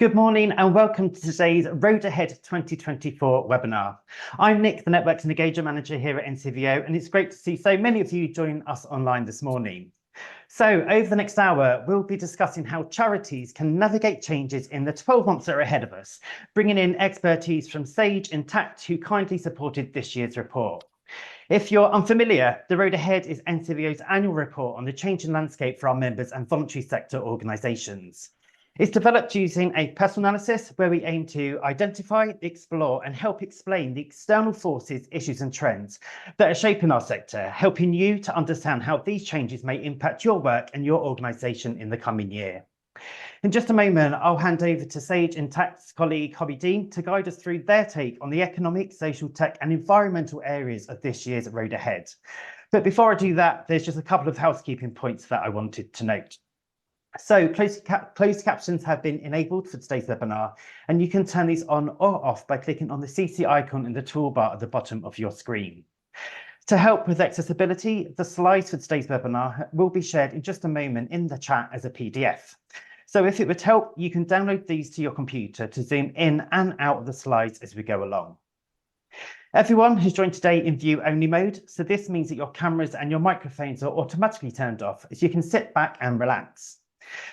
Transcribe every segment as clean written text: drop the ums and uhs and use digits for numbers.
Good morning and welcome to today's Road Ahead 2024 webinar. I'm Nick, the Networks and Engagement Manager here at NCVO, and it's great to see so many of you join us online this morning. So over the next hour, we'll be discussing how charities can navigate changes in the 12 months that are ahead of us, bringing in expertise from Sage Intacct, who kindly supported this year's report. If you're unfamiliar, the Road Ahead is NCVO's annual report on the changing landscape for our members and voluntary sector organisations. It's developed using a personal analysis where we aim to identify, explore and help explain the external forces, issues and trends that are shaping our sector, helping you to understand how these changes may impact your work and your organisation in the coming year. In just a moment, I'll hand over to Sage Intacct's colleague, Hobby Dean, to guide us through their take on the economic, social tech and environmental areas of this year's Road Ahead. But before I do that, there's just a couple of housekeeping points that I wanted to note. So closed captions have been enabled for today's webinar, and you can turn these on or off by clicking on the CC icon in the toolbar at the bottom of your screen. To help with accessibility, the slides for today's webinar will be shared in just a moment in the chat as a PDF. So if it would help, you can download these to your computer to zoom in and out of the slides as we go along. Everyone has joined today in view-only mode, so this means that your cameras and your microphones are automatically turned off, as you can sit back and relax.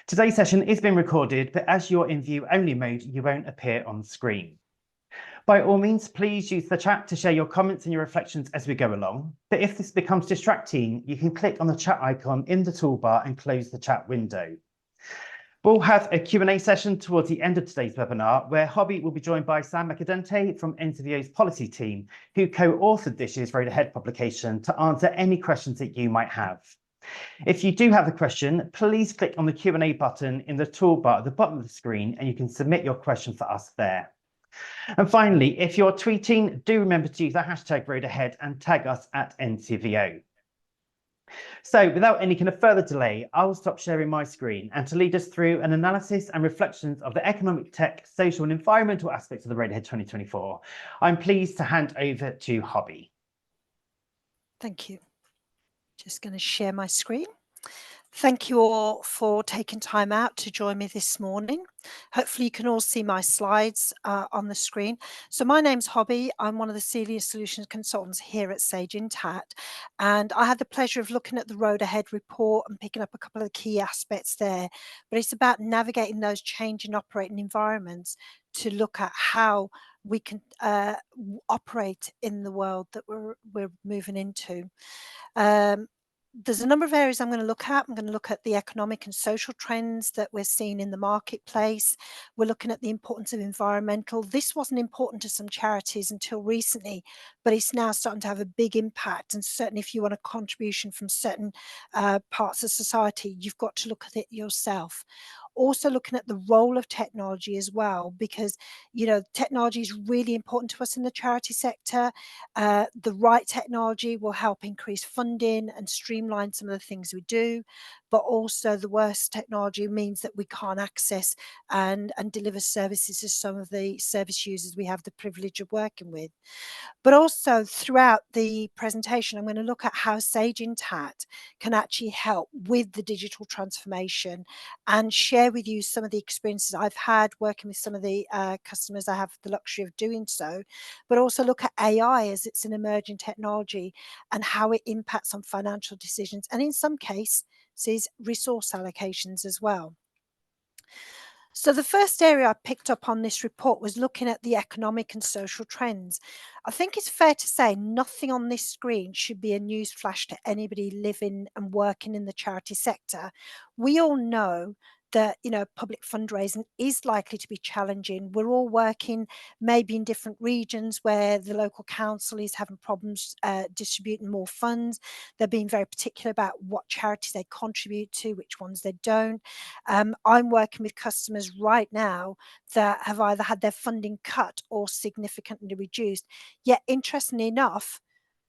Today's session is being recorded, but as you're in view-only mode, you won't appear on screen. By all means, please use the chat to share your comments and your reflections as we go along. But if this becomes distracting, you can click on the chat icon in the toolbar and close the chat window. We'll have a Q&A session towards the end of today's webinar, where Hobby will be joined by Sam McAdente from NCVO's policy team, who co-authored this year's Road Ahead publication, to answer any questions that you might have. If you do have a question, please click on the Q&A button in the toolbar at the bottom of the screen and you can submit your question for us there. And finally, if you're tweeting, do remember to use the hashtag Road Ahead and tag us at NCVO. So without any kind of further delay, I'll stop sharing my screen, and to lead us through an analysis and reflections of the economic, tech, social and environmental aspects of the Road Ahead 2024, I'm pleased to hand over to Hobby. Thank you. Just going to share my screen. Thank you all for taking time out to join me this morning. Hopefully you can all see my slides on the screen. So my name's Hobby. I'm one of the senior solutions consultants here at Sage Intacct, and I had the pleasure of looking at the Road Ahead report and picking up a couple of the key aspects there. But it's about navigating those changing operating environments to look at how we can operate in the world that we're moving into. There's a number of areas I'm going to look at. I'm going to look at the economic and social trends that we're seeing in the marketplace. We're looking at the importance of environmental. This wasn't important to some charities until recently, but it's now starting to have a big impact. And certainly if you want a contribution from certain parts of society, you've got to look at it yourself. Also looking at the role of technology as well, because, you know, technology is really important to us in the charity sector. The right technology will help increase funding and streamline some of the things we do, but also the worst technology means that we can't access and deliver services to some of the service users we have the privilege of working with. But also throughout the presentation, I'm going to look at how Sage Intacct can actually help with the digital transformation and share with you some of the experiences I've had working with some of the customers I have the luxury of doing so, but also look at AI as it's an emerging technology and how it impacts on financial decisions, and in some cases resource allocations as well. So the first area I picked up on this report was looking at the economic and social trends. I think it's fair to say nothing on this screen should be a news flash to anybody living and working in the charity sector. We all know that, you know, public fundraising is likely to be challenging. We're all working maybe in different regions where the local council is having problems distributing more funds. They're being very particular about what charities they contribute to, which ones they don't. I'm working with customers right now that have either had their funding cut or significantly reduced. Yet, interestingly enough,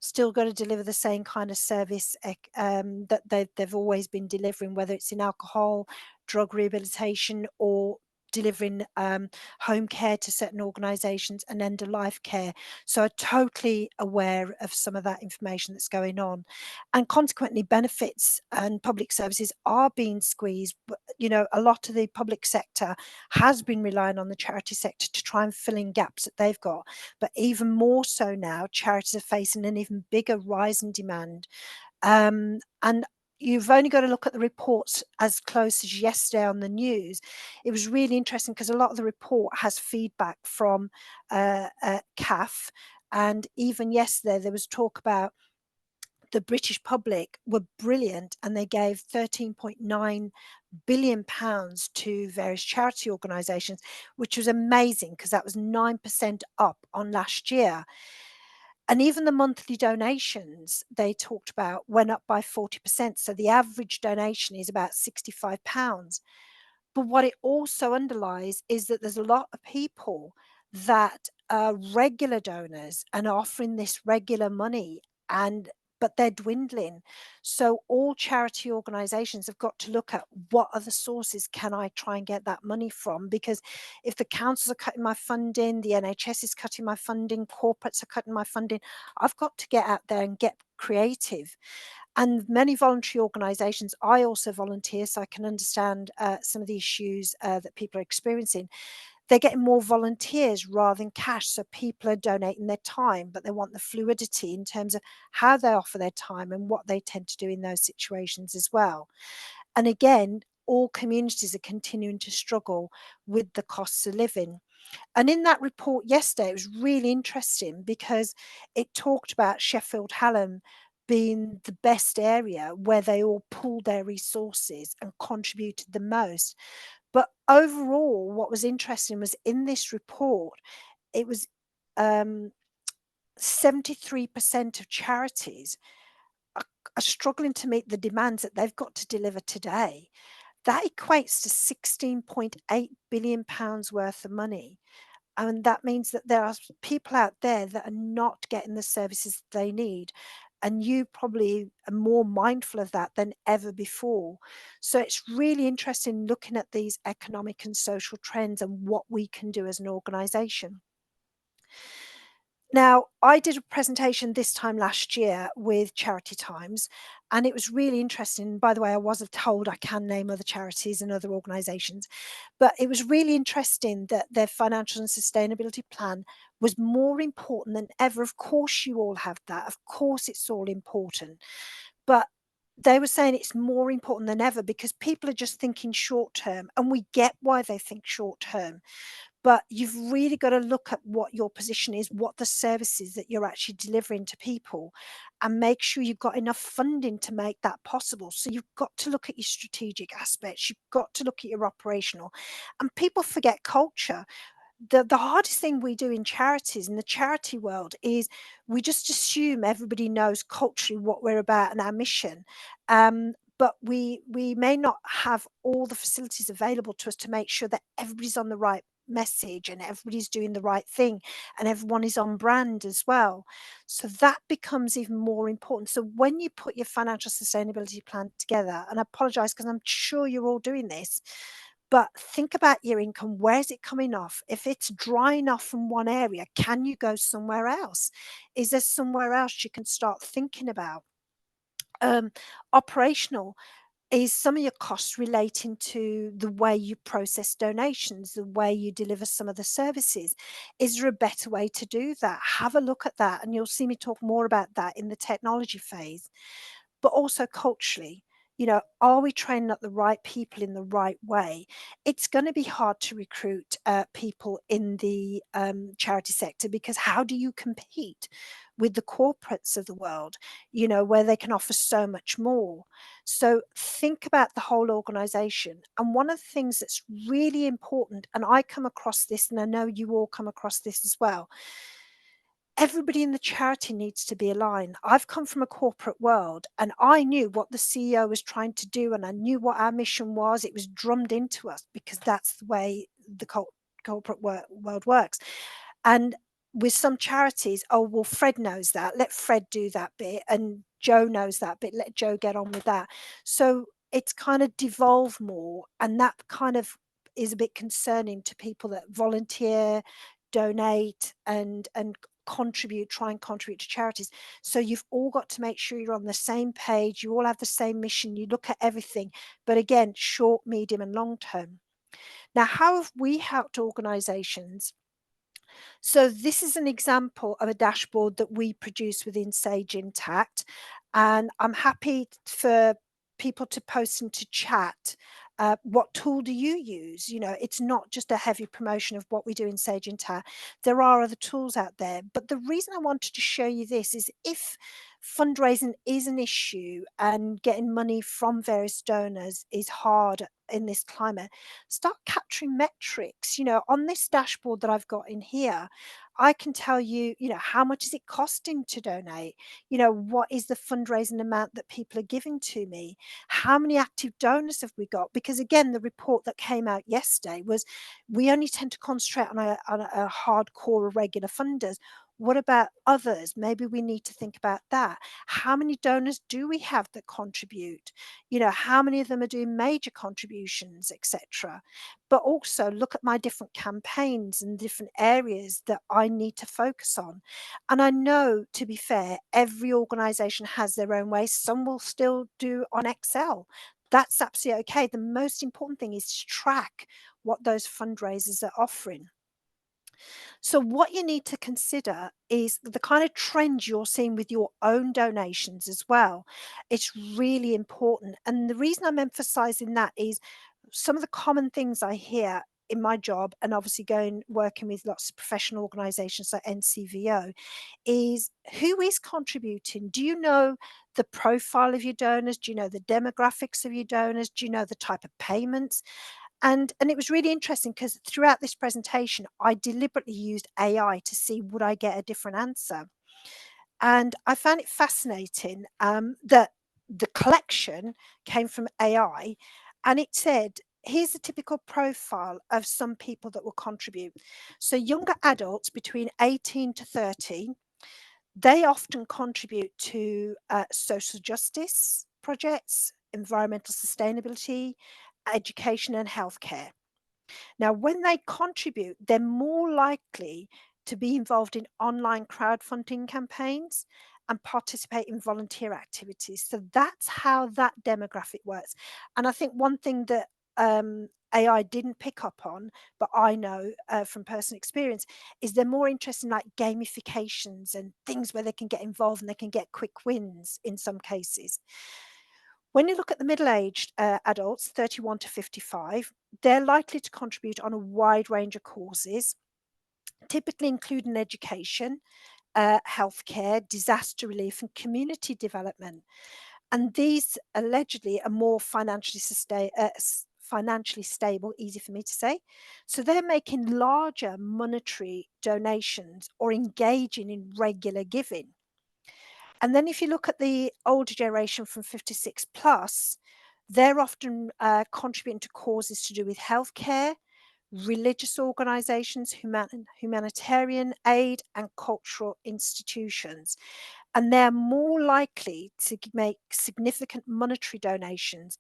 still got to deliver the same kind of service that they've always been delivering, whether it's in alcohol, drug rehabilitation, or delivering home care to certain organisations and end of life care. So I'm totally aware of some of that information that's going on, and consequently benefits and public services are being squeezed. But a lot of the public sector has been relying on the charity sector to try and fill in gaps that they've got, but even more so now charities are facing an even bigger rise in demand. And you've only got to look at the reports as close as yesterday on the news. It was really interesting because a lot of the report has feedback from CAF, and even yesterday there was talk about the British public were brilliant and they gave £13.9 billion to various charity organisations, which was amazing because that was 9% up on last year. And even the monthly donations they talked about went up by 40%. So the average donation is about £65. But what it also underlies is that there's a lot of people that are regular donors and are offering this regular money, but they're dwindling. So all charity organisations have got to look at what other sources can I try and get that money from? Because if the councils are cutting my funding, the NHS is cutting my funding, corporates are cutting my funding, I've got to get out there and get creative. And many voluntary organisations, I also volunteer, so I can understand some of the issues that people are experiencing. They're getting more volunteers rather than cash. So people are donating their time, but they want the fluidity in terms of how they offer their time and what they tend to do in those situations as well. And again, all communities are continuing to struggle with the costs of living. And in that report yesterday, it was really interesting because it talked about Sheffield Hallam being the best area where they all pooled their resources and contributed the most. But overall, what was interesting was in this report, it was 73% of charities are struggling to meet the demands that they've got to deliver today. That equates to £16.8 billion worth of money. And that means that there are people out there that are not getting the services they need. And you probably are more mindful of that than ever before. So it's really interesting looking at these economic and social trends and what we can do as an organisation. Now, I did a presentation this time last year with Charity Times, and it was really interesting. By the way, I was told I can name other charities and other organisations, but it was really interesting that their financial and sustainability plan was more important than ever. Of course, you all have that. Of course, it's all important. But they were saying it's more important than ever because people are just thinking short term, and we get why they think short term. But you've really got to look at what your position is, what the services that you're actually delivering to people, and make sure you've got enough funding to make that possible. So you've got to look at your strategic aspects, you've got to look at your operational, and people forget culture. The hardest thing we do in charities, in the charity world, is we just assume everybody knows culturally what we're about and our mission. But we may not have all the facilities available to us to make sure that everybody's on the right message and everybody's doing the right thing and everyone is on brand as well. So that becomes even more important. So when you put your financial sustainability plan together, and I apologize because I'm sure you're all doing this, but think about your income. Where's it coming off? If it's drying off from one area, can you go somewhere else? Is there somewhere else you can start thinking about? Operational, is some of your costs relating to the way you process donations, the way you deliver some of the services? Is there a better way to do that? Have a look at that, and you'll see me talk more about that in the technology phase. But also culturally, are we training up the right people in the right way? It's going to be hard to recruit people in the charity sector, because how do you compete with the corporates of the world, where they can offer so much more? So think about the whole organization. And one of the things that's really important, and I come across this, and I know you all come across this as well, everybody in the charity needs to be aligned. I've come from a corporate world, and I knew what the CEO was trying to do, and I knew what our mission was. It was drummed into us because that's the way the corporate world works. And with some charities, oh, well, Fred knows that. Let Fred do that bit. And Joe knows that bit. Let Joe get on with that. So it's kind of devolved more. And that kind of is a bit concerning to people that volunteer, donate, and try and contribute to charities. So you've all got to make sure you're on the same page, you all have the same mission, you look at everything, but again, short, medium, and long term. Now, how have we helped organizations? So this is an example of a dashboard that we produce within Sage Intacct, and I'm happy for people to post into chat. What tool do you use? You know, it's not just a heavy promotion of what we do in Sage Intacct. There are other tools out there, but the reason I wanted to show you this is if fundraising is an issue and getting money from various donors is hard in this climate, start capturing metrics. You know, on this dashboard that I've got in here, I can tell you, you know, how much is it costing to donate? You know, what is the fundraising amount that people are giving to me? How many active donors have we got? Because again, the report that came out yesterday was we only tend to concentrate on a hardcore regular funders. What about others? Maybe we need to think about that. How many donors do we have that contribute? You know, how many of them are doing major contributions, etc. But also look at my different campaigns and different areas that I need to focus on. And I know, to be fair, every organization has their own way. Some will still do on Excel. That's absolutely okay. The most important thing is to track what those fundraisers are offering. So what you need to consider is the kind of trends you're seeing with your own donations as well. It's really important. And the reason I'm emphasizing that is some of the common things I hear in my job, and obviously working with lots of professional organizations like NCVO, is who is contributing? Do you know the profile of your donors? Do you know the demographics of your donors? Do you know the type of payments? And it was really interesting because throughout this presentation, I deliberately used AI to see would I get a different answer. And I found it fascinating that the collection came from AI, and it said, here's a typical profile of some people that will contribute. So younger adults between 18 to 30, they often contribute to social justice projects, environmental sustainability, education and healthcare. Now, when they contribute, they're more likely to be involved in online crowdfunding campaigns and participate in volunteer activities. So that's how that demographic works. And I think one thing that AI didn't pick up on, but I know from personal experience, is they're more interested in like gamifications and things where they can get involved and they can get quick wins in some cases. When you look at the middle-aged adults, 31 to 55, they're likely to contribute on a wide range of causes, typically including education, healthcare, disaster relief, and community development. And these allegedly are more financially stable, easy for me to say. So they're making larger monetary donations or engaging in regular giving. And then if you look at the older generation from 56 plus, they're often contributing to causes to do with healthcare, religious organizations, humanitarian aid, and cultural institutions. And they're more likely to make significant monetary donations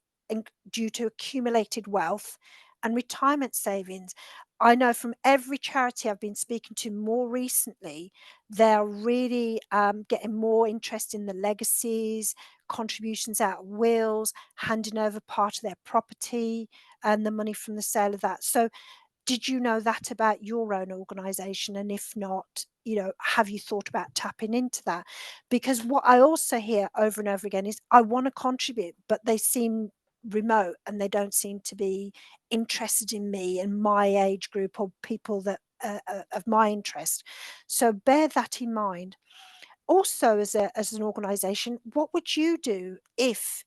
due to accumulated wealth and retirement savings. I know from every charity I've been speaking to more recently, they're really getting more interest in the legacies, contributions out of wills, handing over part of their property and the money from the sale of that. So did you know that about your own organization? And if not, you know, have you thought about tapping into that? Because what I also hear over and over again is I want to contribute, but they seem remote and they don't seem to be interested in me and my age group or people that of my interest. So bear that in mind. Also, as an organization, what would you do if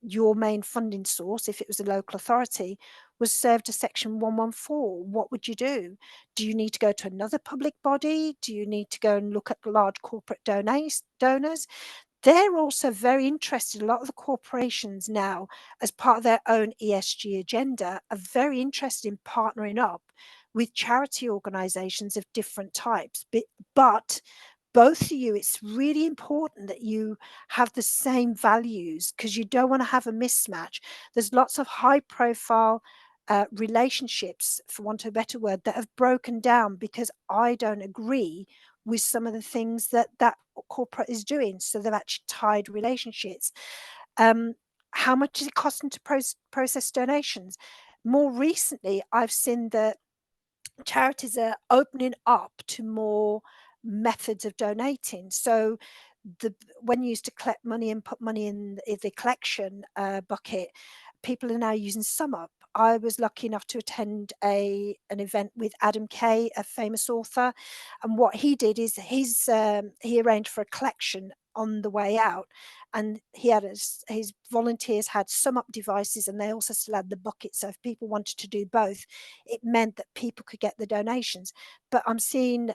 your main funding source, if it was a local authority, was served a section 114? What would you do? Do you need to go to another public body? Do you need to go and look at large corporate donors? They're also very interested. A lot of the corporations now, as part of their own ESG agenda, are very interested in partnering up with charity organizations of different types. But both of you, it's really important that you have the same values because you don't want to have a mismatch. There's lots of high profile relationships, for want of a better word, that have broken down because I don't agree with some of the things that corporate is doing. So they've actually tied relationships. How much is it costing to process donations? More recently, I've seen that charities are opening up to more methods of donating. So when you used to collect money and put money in the collection bucket, people are now using SumUp. I was lucky enough to attend an event with Adam Kay, a famous author, and what he did is he arranged for a collection on the way out, and he had his volunteers had SumUp devices, and they also still had the bucket. So if people wanted to do both, it meant that people could get the donations. But I'm seeing,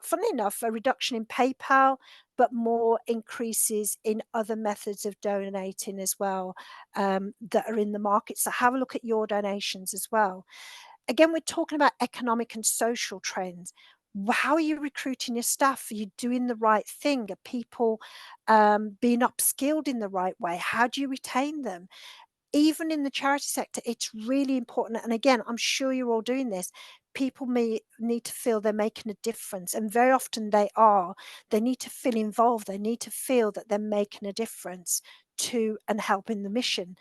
funnily enough, a reduction in PayPal, but more increases in other methods of donating as well, that are in the market. So have a look at your donations as well. Again, we're talking about economic and social trends. How are you recruiting your staff? Are you doing the right thing? Are people being upskilled in the right way? How do you retain them? Even in the charity sector, it's really important. And again, I'm sure you're all doing this. People may need to feel they're making a difference, and very often they are. They need to feel involved. They need to feel that they're making a difference to and helping the mission.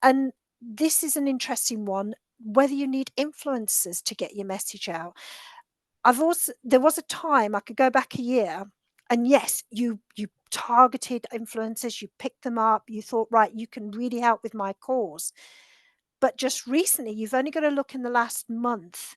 And this is an interesting one, whether you need influencers to get your message out. There was a time, I could go back a year, and yes, you targeted influencers, you picked them up, you thought, right, you can really help with my cause. But just recently, you've only got to look in the last month.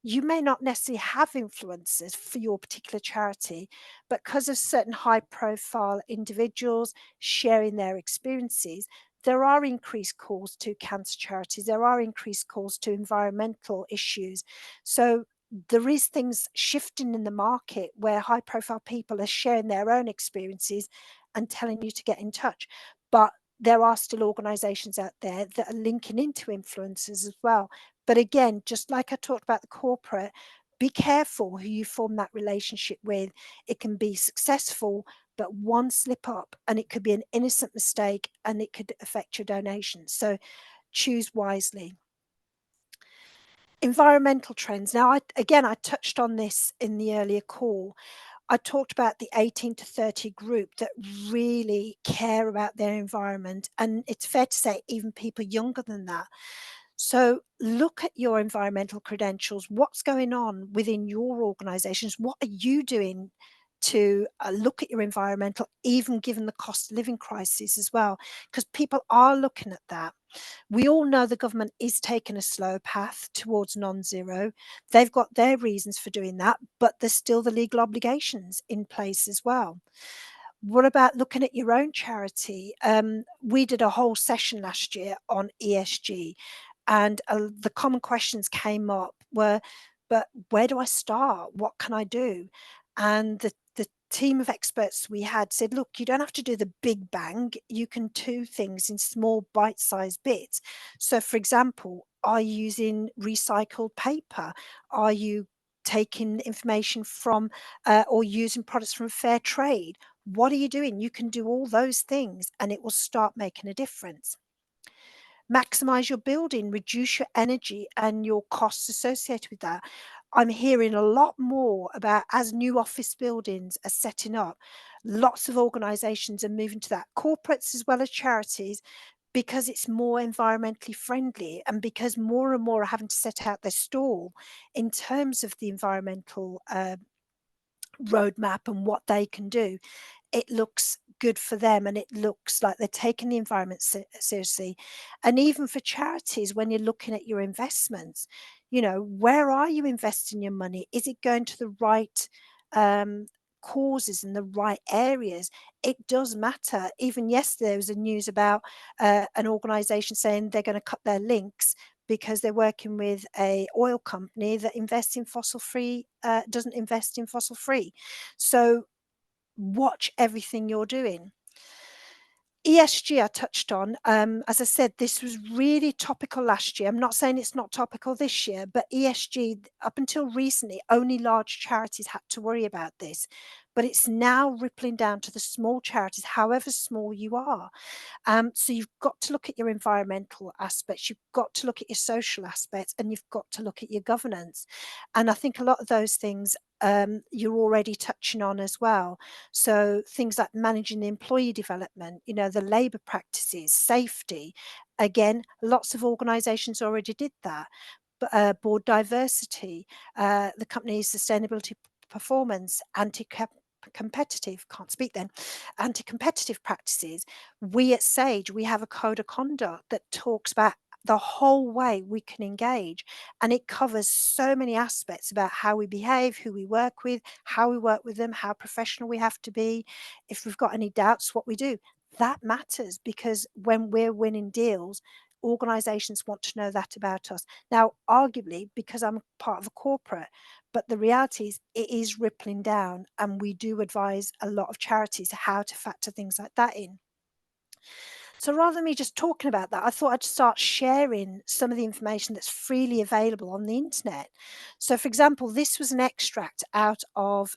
You may not necessarily have influencers for your particular charity, but because of certain high profile individuals sharing their experiences, there are increased calls to cancer charities, there are increased calls to environmental issues. So there is things shifting in the market where high profile people are sharing their own experiences and telling you to get in touch. But there are still organizations out there that are linking into influencers as well. But again, just like I talked about the corporate, be careful who you form that relationship with. It can be successful, but one slip up and it could be an innocent mistake and it could affect your donations. So choose wisely. Environmental trends. Now, I touched on this in the earlier call. I talked about the 18 to 30 group that really care about their environment. And it's fair to say even people younger than that. So look at your environmental credentials. What's going on within your organizations? What are you doing to look at your environmental, even given the cost of living crisis as well? Because people are looking at that. We all know the government is taking a slow path towards non-zero. They've got their reasons for doing that, but there's still the legal obligations in place as well. What about looking at your own charity? We did a whole session last year on ESG, and the common questions came up were, but where do I start? What can I do? And the team of experts we had said, look, you don't have to do the big bang. You can do things in small bite-sized bits. So for example, are you using recycled paper? Are you taking information from or using products from fair trade? What are you doing? You can do all those things and it will start making a difference. Maximize your building, reduce your energy and your costs associated with that. I'm hearing a lot more about, as new office buildings are setting up, lots of organizations are moving to that, corporates as well as charities, because it's more environmentally friendly and because more and more are having to set out their stall in terms of the environmental roadmap and what they can do. It looks good for them and it looks like they're taking the environment seriously. And even for charities, when you're looking at your investments, you know, where are you investing your money? Is it going to the right causes in the right areas? It does matter. Even yesterday there was a news about an organization saying they're going to cut their links because they're working with a oil company that invests in fossil free, doesn't invest in fossil free. So watch everything you're doing. ESG I touched on. As I said, this was really topical last year. I'm not saying it's not topical this year, but ESG, up until recently, only large charities had to worry about this. but it's now rippling down to the small charities, however small you are. So you've got to look at your environmental aspects, you've got to look at your social aspects, and you've got to look at your governance. And I think a lot of those things you're already touching on as well. So things like managing the employee development, the labour practices, safety. Again, lots of organisations already did that. But board diversity, the company's sustainability performance, anti-competitive, can't speak then, anti-competitive practices. We at Sage, we have a code of conduct that talks about the whole way we can engage, and it covers so many aspects about how we behave, who we work with, how we work with them, how professional we have to be, if we've got any doubts, what we do. That matters, because when we're winning deals, organizations want to know that about us. Now, arguably, because I'm part of a corporate, but the reality is it is rippling down, and we do advise a lot of charities how to factor things like that in. So rather than me just talking about that, I thought I'd start sharing some of the information that's freely available on the internet. So, for example, this was an extract out of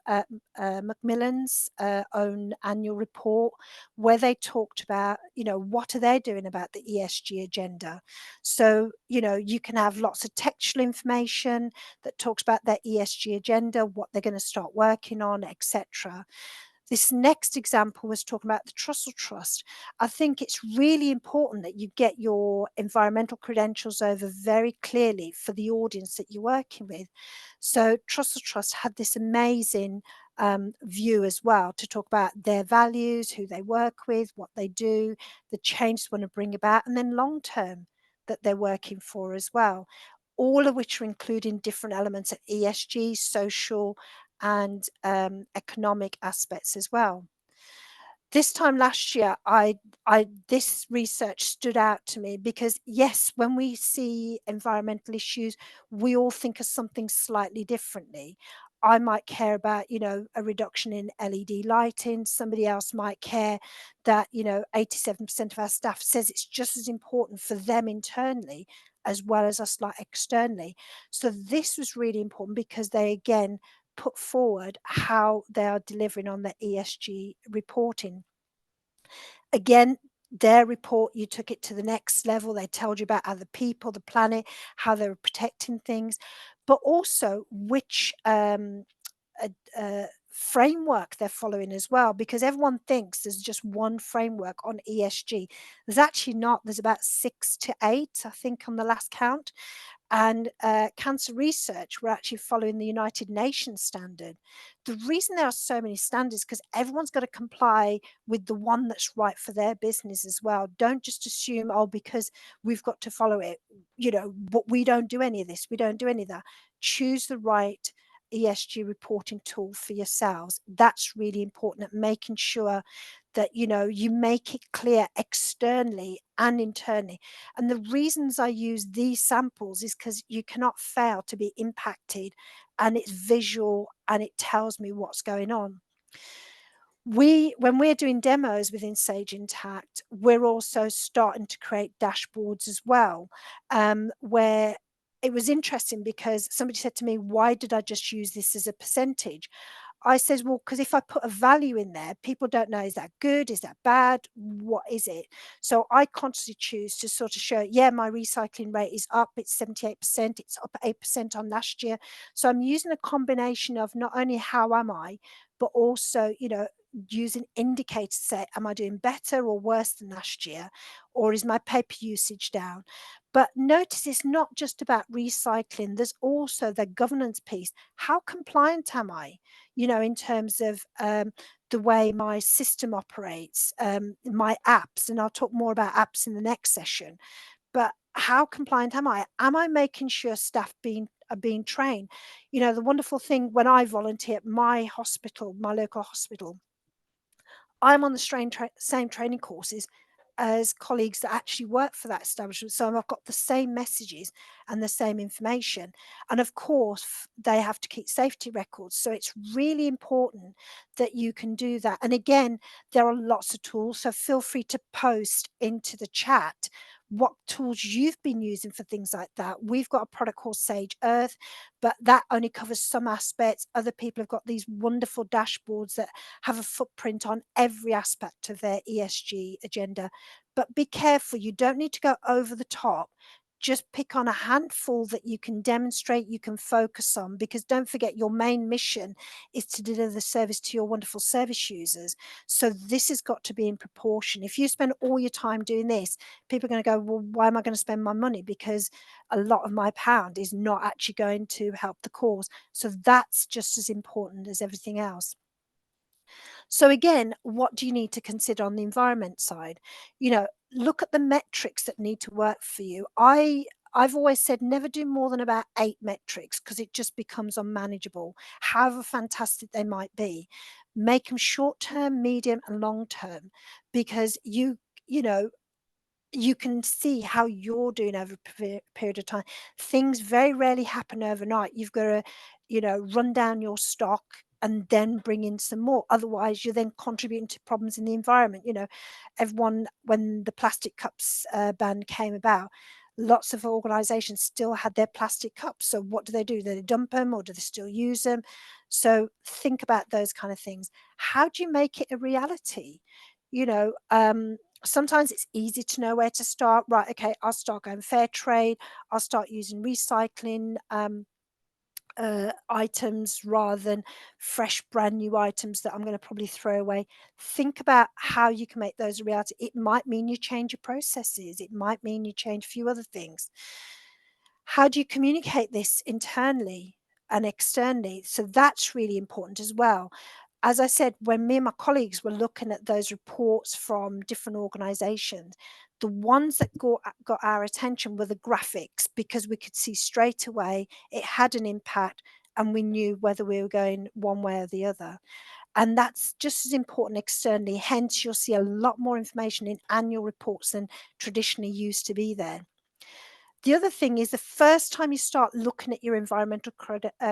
Macmillan's own annual report, where they talked about, what are they doing about the ESG agenda. So, you can have lots of textual information that talks about their ESG agenda, what they're going to start working on, etc. This next example was talking about the Trussell Trust. I think it's really important that you get your environmental credentials over very clearly for the audience that you're working with. So Trussell Trust had this amazing view as well to talk about their values, who they work with, what they do, the change they want to bring about, and then long term that they're working for as well. All of which are including different elements of ESG, social, and economic aspects as well. This time last year, this research stood out to me because, yes, when we see environmental issues, we all think of something slightly differently. I might care about, a reduction in LED lighting. Somebody else might care that, 87% of our staff says it's just as important for them internally as well as us like externally. So this was really important because they, again, put forward how they are delivering on their ESG reporting. Again, their report, you took it to the next level. They told you about other people, the planet, how they were protecting things, but also which framework they're following as well, because everyone thinks there's just one framework on ESG. There's actually not. There's about 6 to 8, I think, on the last count. And cancer research, we're actually following the United Nations standard. The reason there are so many standards is because everyone's got to comply with the one that's right for their business as well. Don't just assume, oh, because we've got to follow it, but we don't do any of this, we don't do any of that. Choose the right ESG reporting tool for yourselves. That's really important, at making sure that you make it clear externally and internally. And the reasons I use these samples is because you cannot fail to be impacted, and it's visual and it tells me what's going on. When we're doing demos within Sage Intacct, we're also starting to create dashboards as well, where it was interesting because somebody said to me, why did I just use this as a percentage? I said, well, because if I put a value in there, people don't know, is that good? Is that bad? What is it? So I consciously choose to sort of show, yeah, my recycling rate is up. It's 78%. It's up 8% on last year. So I'm using a combination of not only how am I, but also, using indicators to say, am I doing better or worse than last year? Or is my paper usage down? But notice it's not just about recycling. There's also the governance piece. How compliant am I? In terms of the way my system operates, my apps, and I'll talk more about apps in the next session. But how compliant am I? Am I making sure staff are being trained? The wonderful thing when I volunteer at my hospital, my local hospital, I'm on the same training courses as colleagues that actually work for that establishment. So I've got the same messages and the same information. And of course, they have to keep safety records. So it's really important that you can do that. And again, there are lots of tools. So feel free to post into the chat what tools you've been using for things like that. We've got a product called Sage Earth, but that only covers some aspects. Other people have got these wonderful dashboards that have a footprint on every aspect of their ESG agenda. But be careful, you don't need to go over the top. Just pick on a handful that you can demonstrate, you can focus on, because don't forget, your main mission is to deliver the service to your wonderful service users. So this has got to be in proportion. If you spend all your time doing this, people are going to go, well, why am I going to spend my money? Because a lot of my pound is not actually going to help the cause. So that's just as important as everything else. So again, what do you need to consider on the environment side? Look at the metrics that need to work for you. I've always said never do more than about 8 metrics, because it just becomes unmanageable, however fantastic they might be. Make them short term, medium, and long term, because you know you can see how you're doing over a period of time. Things very rarely happen overnight. You've got to, run down your stock and then bring in some more. Otherwise, you're then contributing to problems in the environment. Everyone, when the plastic cups ban came about, lots of organizations still had their plastic cups. So what do? Do they dump them, or do they still use them? So think about those kind of things. How do you make it a reality? You know, sometimes it's easy to know where to start. Right, okay, I'll start going fair trade. I'll start using recycling items rather than fresh, brand new items that I'm going to probably throw away. Think about how you can make those a reality. It might mean you change your processes. It might mean you change a few other things. How do you communicate this internally and externally? So that's really important as well. As I said, when me and my colleagues were looking at those reports from different organizations, the ones that got our attention were the graphics, because we could see straight away it had an impact and we knew whether we were going one way or the other. And that's just as important externally. Hence, you'll see a lot more information in annual reports than traditionally used to be there. The other thing is, the first time you start looking at your environmental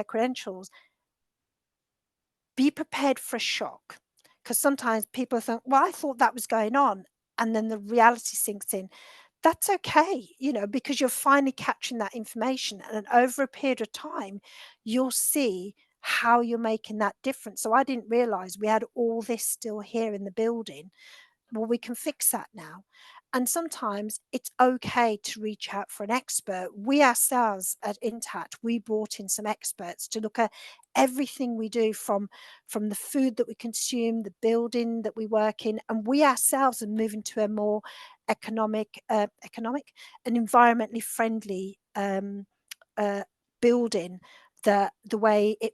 credentials, be prepared for a shock, because sometimes people think, well, I thought that was going on. And then the reality sinks in. That's okay, because you're finally capturing that information. And over a period of time, you'll see how you're making that difference. So I didn't realize we had all this still here in the building. Well, we can fix that now. And sometimes it's okay to reach out for an expert. We ourselves at Intacct, we brought in some experts to look at everything we do, from the food that we consume, the building that we work in, and we ourselves are moving to a more economic and environmentally friendly building. The way it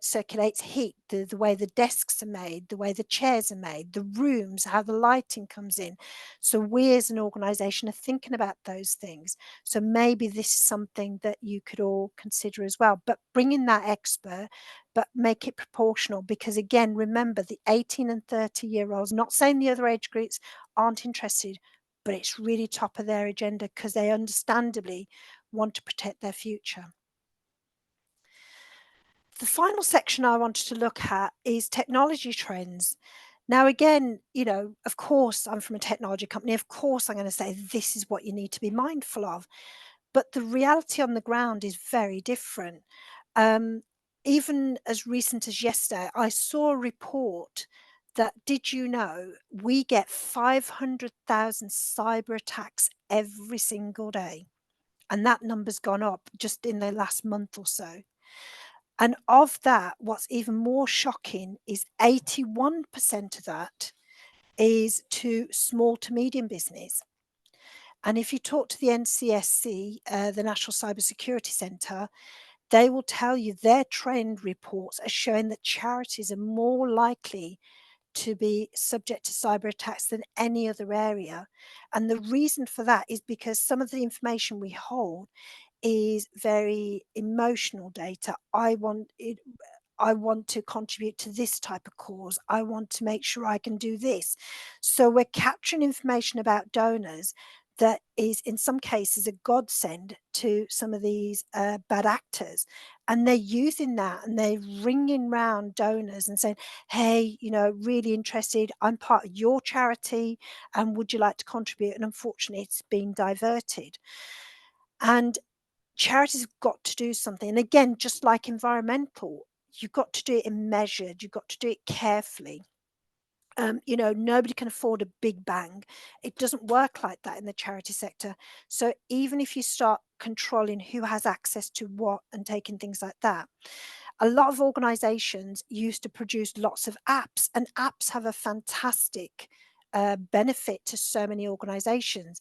circulates heat, the way the desks are made, the way the chairs are made, the rooms, how the lighting comes in. So we as an organisation are thinking about those things. So maybe this is something that you could all consider as well. But bring in that expert, but make it proportional, because again, remember, the 18 and 30-year-olds, not saying the other age groups aren't interested, but it's really top of their agenda, because they understandably want to protect their future. The final section I wanted to look at is technology trends. Now, again, of course, I'm from a technology company. Of course, I'm going to say this is what you need to be mindful of. But the reality on the ground is very different. Even as recent as yesterday, I saw a report that, did you know, we get 500,000 cyber attacks every single day? And that number's gone up just in the last month or so. And of that, what's even more shocking is 81% of that is to small to medium business. And if you talk to the NCSC, the National Cybersecurity Centre, they will tell you their trend reports are showing that charities are more likely to be subject to cyber attacks than any other area. And the reason for that is because some of the information we hold is very emotional data. I want to contribute to this type of cause. I want to make sure I can do this. So we're capturing information about donors that is in some cases a godsend to some of these bad actors. And they're using that and they're ringing round donors and saying, hey, you know, really interested, I'm part of your charity, and would you like to contribute? And unfortunately, it's been diverted. And charities have got to do something. And again, just like environmental, you've got to do it in measured, you've got to do it carefully. You know, nobody can afford a big bang. It doesn't work like that in the charity sector. So even if you start controlling who has access to what and taking things like that, a lot of organizations used to produce lots of apps, and apps have a fantastic benefit to so many organizations.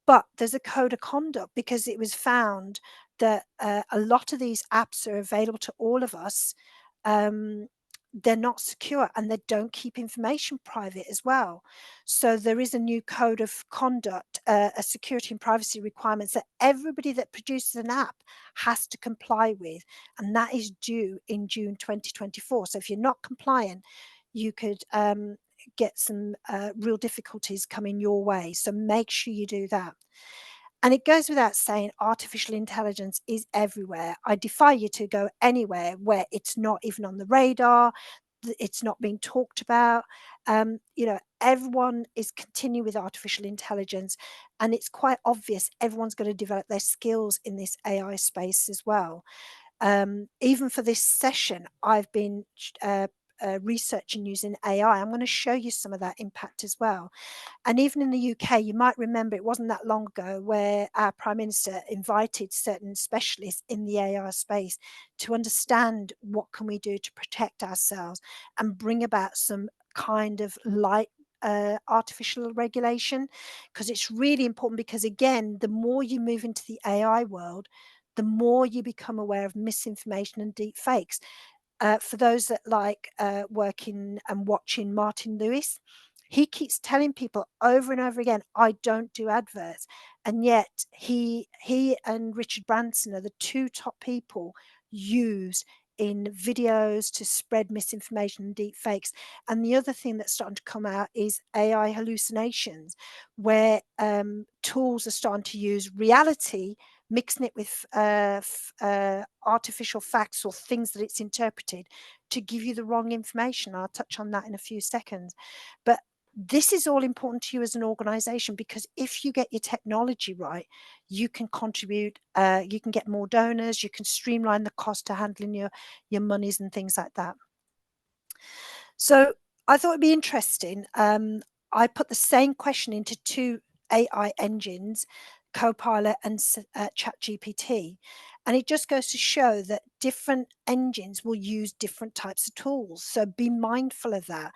But there's a code of conduct, because it was found that a lot of these apps are available to all of us. Um, they're not secure and they don't keep information private as well. So there is a new code of conduct, a security and privacy requirements that everybody that produces an app has to comply with. And that is due in June 2024. So if you're not compliant, you could get some real difficulties coming your way. So make sure you do that. And it goes without saying, artificial intelligence is everywhere. I defy you to go anywhere where it's not even on the radar, it's not being talked about. You know, everyone is continuing with artificial intelligence, and it's quite obvious everyone's going to develop their skills in this AI space as well. Even for this session, I've been researching using AI. I'm going to show you some of that impact as well. And even in the UK, you might remember it wasn't that long ago where our Prime Minister invited certain specialists in the AI space to understand what can we do to protect ourselves and bring about some kind of light artificial regulation, because it's really important. Because again, the more you move into the AI world, the more you become aware of misinformation and deep fakes. For those that like working and watching Martin Lewis, he keeps telling people over and over again, I don't do adverts. And yet he and Richard Branson are the two top people used in videos to spread misinformation and deep fakes. And the other thing that's starting to come out is AI hallucinations, where tools are starting to use reality, mixing it with artificial facts or things that it's interpreted to give you the wrong information. I'll touch on that in a few seconds. But this is all important to you as an organization, because if you get your technology right, you can contribute, you can get more donors, you can streamline the cost to handling your monies and things like that. So I thought it'd be interesting. I put the same question into two AI engines, Copilot and ChatGPT. And it just goes to show that different engines will use different types of tools. So be mindful of that.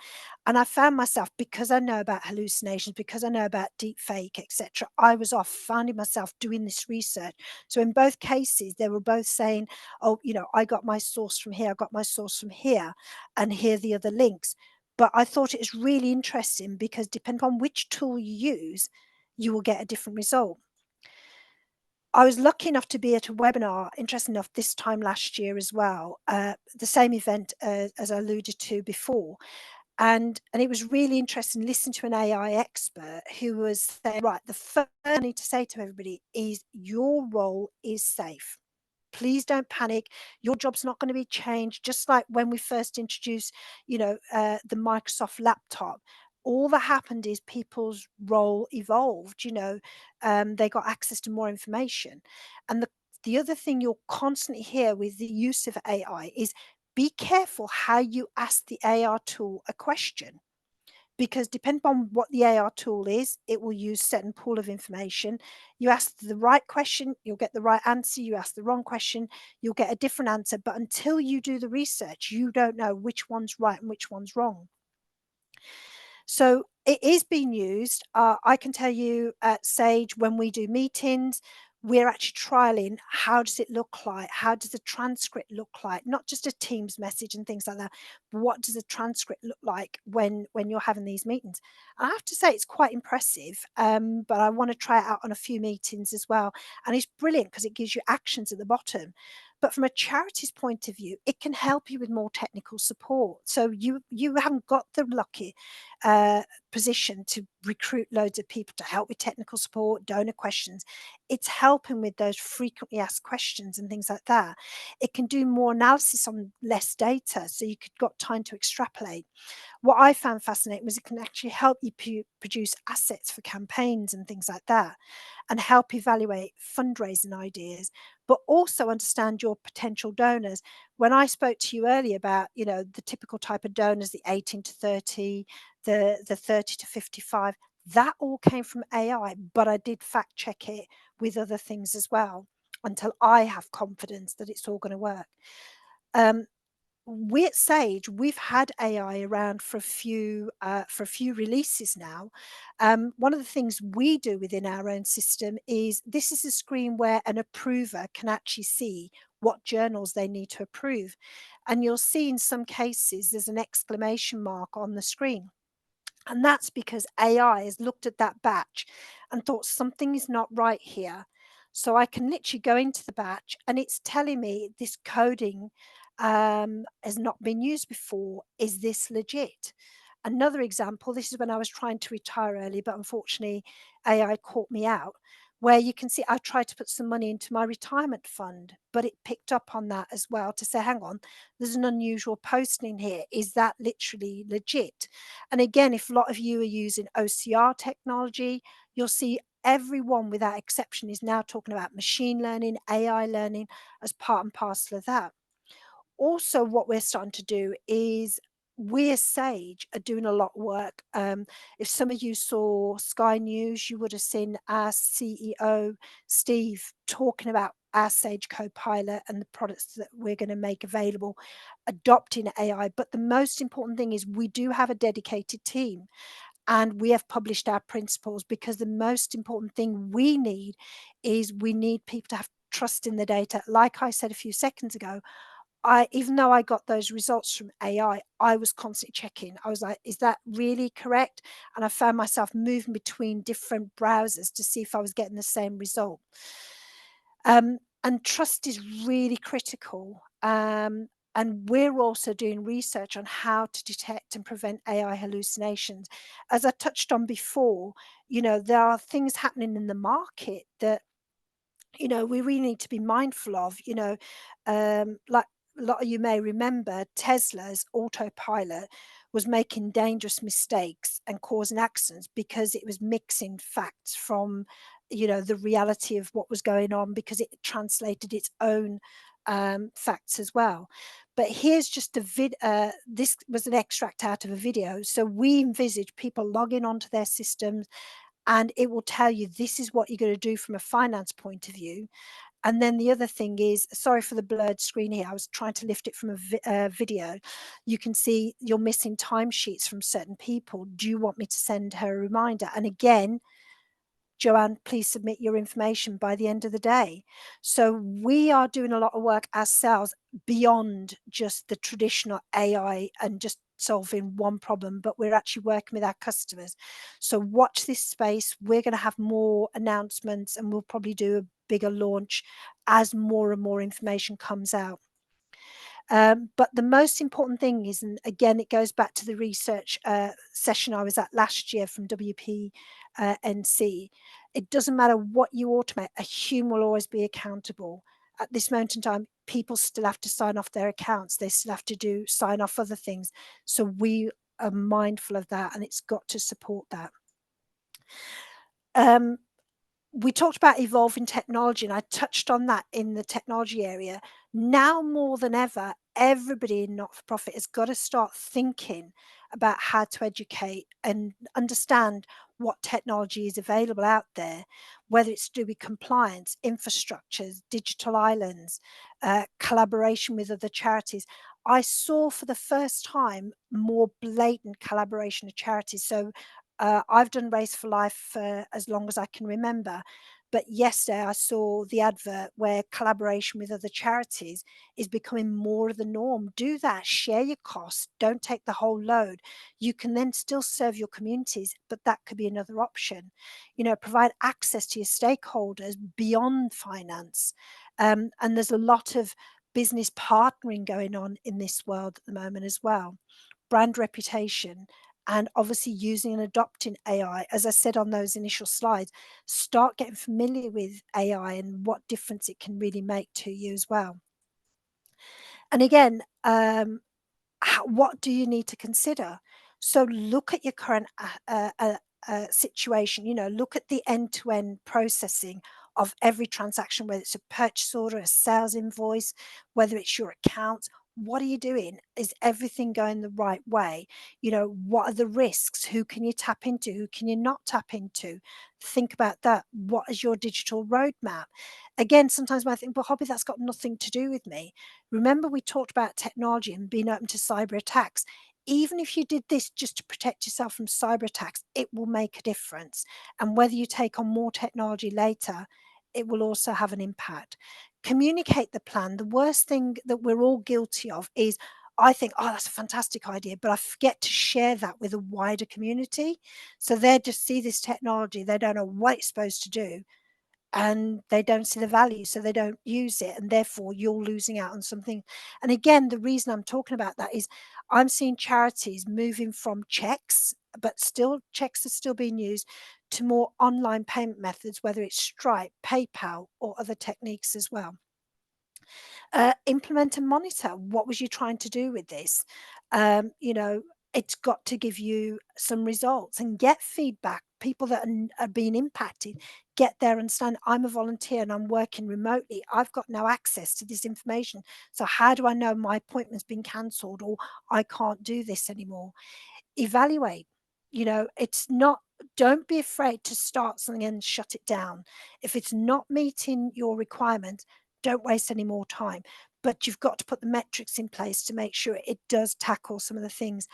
And I found myself, because I know about hallucinations, because I know about deep fake, etc., I was off finding myself doing this research. So in both cases, they were both saying, oh, you know, I got my source from here, I got my source from here, and here are the other links. But I thought it was really interesting, because depending on which tool you use, you will get a different result. I was lucky enough to be at a webinar, interesting enough, this time last year as well, the same event as I alluded to before. And it was really interesting listening to an AI expert who was saying, right, the first thing I need to say to everybody is your role is safe. Please don't panic. Your job's not going to be changed. Just like when we first introduced, you know, the Microsoft laptop, all that happened is people's role evolved. You know, they got access to more information. And the other thing you'll constantly hear with the use of AI is be careful how you ask the AI tool a question, because depending on what the AI tool is, it will use certain pool of information. You ask the right question, you'll get the right answer. You ask the wrong question, you'll get a different answer. But until you do the research, you don't know which one's right and which one's wrong. So it is being used. I can tell you at Sage, when we do meetings, we're actually trialing how does it look like? How does the transcript look like? Not just a Teams message and things like that, but what does a transcript look like when you're having these meetings? I have to say it's quite impressive, but I want to try it out on a few meetings as well. And it's brilliant because it gives you actions at the bottom. But from a charity's point of view, it can help you with more technical support. So you haven't got the lucky position to recruit loads of people to help with technical support, donor questions. It's helping with those frequently asked questions and things like that. It can do more analysis on less data, so you could got time to extrapolate. What I found fascinating was it can actually help you produce assets for campaigns and things like that, and help evaluate fundraising ideas, but also understand your potential donors. When I spoke to you earlier about, the typical type of donors, the 18 to 30, the 30 to 55, that all came from AI, but I did fact check it with other things as well until I have confidence that it's all going to work. We at Sage, we've had AI around for a few releases now. One of the things we do within our own system is this is a screen where an approver can actually see what journals they need to approve. And you'll see in some cases there's an exclamation mark on the screen. And that's because AI has looked at that batch and thought something is not right here. So I can literally go into the batch and it's telling me this coding has not been used before. Is this legit? Another example, this is when I was trying to retire early, but unfortunately AI caught me out, where you can see I tried to put some money into my retirement fund, but it picked up on that as well to say, hang on, there's an unusual posting here. Is that literally legit? And again, if a lot of you are using OCR technology, you'll see everyone without exception is now talking about machine learning, AI learning as part and parcel of that. Also, what we're starting to do is we as Sage are doing a lot of work. If some of you saw Sky News, you would have seen our CEO, Steve, talking about our Sage Copilot and the products that we're going to make available, adopting AI. But the most important thing is we do have a dedicated team and we have published our principles, because the most important thing we need is we need people to have trust in the data. Like I said a few seconds ago, even though I got those results from AI, I was constantly checking. I was like, is that really correct? And I found myself moving between different browsers to see if I was getting the same result. And trust is really critical. And we're also doing research on how to detect and prevent AI hallucinations. As I touched on before, there are things happening in the market that we really need to be mindful of. Like a lot of you may remember, Tesla's autopilot was making dangerous mistakes and causing accidents because it was mixing facts from the reality of what was going on, because it translated its own facts as well. But here's just this was an extract out of a video. So we envisage people logging onto their systems and it will tell you this is what you're going to do from a finance point of view. And then the other thing is, sorry for the blurred screen here, I was trying to lift it from a video. You can see you're missing timesheets from certain people. Do you want me to send her a reminder? And again, Joanne, please submit your information by the end of the day. So we are doing a lot of work ourselves beyond just the traditional AI and just solving one problem, but we're actually working with our customers. So watch this space. We're going to have more announcements and we'll probably do a bigger launch as more and more information comes out. But the most important thing is, and again, it goes back to the research session I was at last year from WPNC. It doesn't matter what you automate, a human will always be accountable. At this moment in time, people still have to sign off their accounts. They still have to sign off other things. So we are mindful of that, and it's got to support that. We talked about evolving technology, and I touched on that in the technology area. Now more than ever, everybody in not-for-profit has got to start thinking about how to educate and understand what technology is available out there, whether it's to do with compliance, infrastructures, digital islands, collaboration with other charities. I saw for the first time more blatant collaboration of charities. So I've done Race for Life for as long as I can remember. But yesterday I saw the advert where collaboration with other charities is becoming more of the norm. Do that, share your costs, don't take the whole load. You can then still serve your communities, but that could be another option. Provide access to your stakeholders beyond finance. And there's a lot of business partnering going on in this world at the moment as well. Brand reputation, and obviously using and adopting AI. As I said on those initial slides, start getting familiar with AI and what difference it can really make to you as well. And again, what do you need to consider? So look at your current situation, look at the end-to-end processing of every transaction, whether it's a purchase order, a sales invoice, whether it's your account. What are you doing? Is everything going the right way? What are the risks? Who can you tap into? Who can you not tap into? Think about that. What is your digital roadmap? Again, sometimes I think, well, Hobby, that's got nothing to do with me. Remember, we talked about technology and being open to cyber attacks. Even if you did this just to protect yourself from cyber attacks, it will make a difference. And whether you take on more technology later, it will also have an impact. Communicate the plan. The worst thing that we're all guilty of is, I think, oh, that's a fantastic idea, but I forget to share that with a wider community. So they just see this technology, they don't know what it's supposed to do, and they don't see the value, so they don't use it, and therefore you're losing out on something. And again, the reason I'm talking about that is I'm seeing charities moving from checks, but still checks are still being used, to more online payment methods, whether it's Stripe, PayPal, or other techniques as well. Implement and monitor. What was you trying to do with this? It's got to give you some results and get feedback. People that are being impacted, get there and stand. I'm a volunteer and I'm working remotely. I've got no access to this information. So how do I know my appointment's been cancelled, or I can't do this anymore? Evaluate. It's not, don't be afraid to start something and shut it down. If it's not meeting your requirements, don't waste any more time. But you've got to put the metrics in place to make sure it does tackle some of the things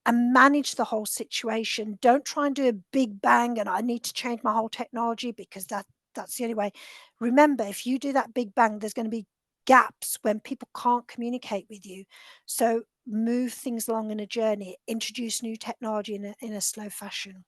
and manage the whole situation. Don't try and do a big bang and I need to change my whole technology, because that's the only way. Remember, if you do that big bang, there's going to be gaps when people can't communicate with you. So move things along in a journey, introduce new technology in a slow fashion.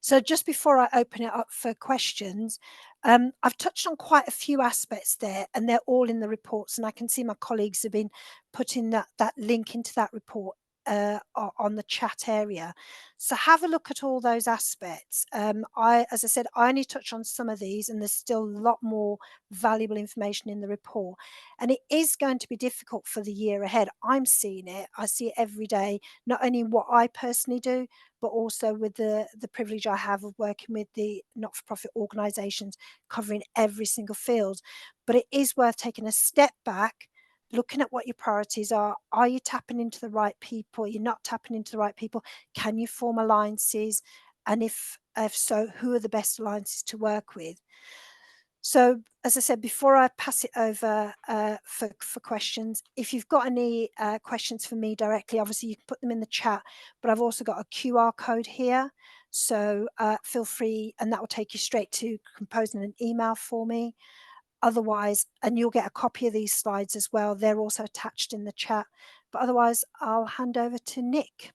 So just before I open it up for questions, I've touched on quite a few aspects there, and they're all in the reports, and I can see my colleagues have been putting that link into that report on the chat area. So have a look at all those aspects. As I said, I only touch on some of these, and there's still a lot more valuable information in the report. And it is going to be difficult for the year ahead. I'm seeing it. I see it every day, not only in what I personally do, but also with the privilege I have of working with the not-for-profit organisations covering every single field. But it is worth taking a step back, looking at what your priorities are. Are you tapping into the right people? You're not tapping into the right people. Can you form alliances? And if so, who are the best alliances to work with? So, as I said, before I pass it over for questions, if you've got any questions for me directly, obviously you can put them in the chat, but I've also got a QR code here. So feel free, and that will take you straight to composing an email for me. Otherwise, and you'll get a copy of these slides as well. They're also attached in the chat. But otherwise, I'll hand over to Nick.